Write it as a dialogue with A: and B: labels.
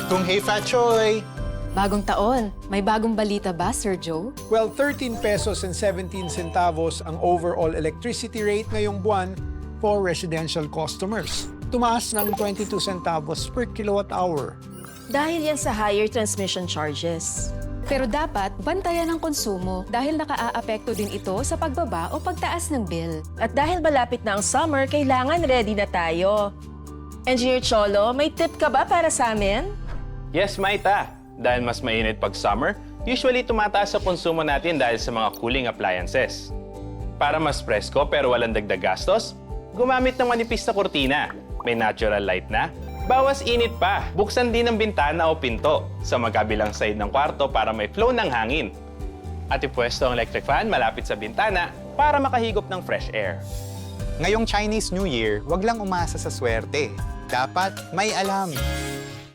A: Kung hey Fat Choy!
B: Bagong taon, may bagong balita ba, Sir Joe?
C: Well, 13 pesos and 17 centavos ang overall electricity rate ngayong buwan for residential customers. Tumaas ng 22 centavos per kilowatt hour.
D: Dahil yan sa higher transmission charges.
B: Pero dapat bantayan ang konsumo dahil nakaaapekto din ito sa pagbaba o pagtaas ng bill.
D: At dahil malapit na ang summer, kailangan ready na tayo. Engineer Cholo, may tip ka ba para sa amin?
E: Yes, Maita. Dahil mas mainit pag summer, usually tumataas sa konsumo natin dahil sa mga cooling appliances. Para mas presko pero walang dagdag gastos, gumamit ng manipis na kurtina. May natural light na. Bawas init pa. Buksan din ang bintana o pinto sa magkabilang side ng kwarto para may flow ng hangin. At ipwesto ang electric fan malapit sa bintana para makahigop ng fresh air.
A: Ngayong Chinese New Year, wag lang umasa sa swerte. Dapat may alam.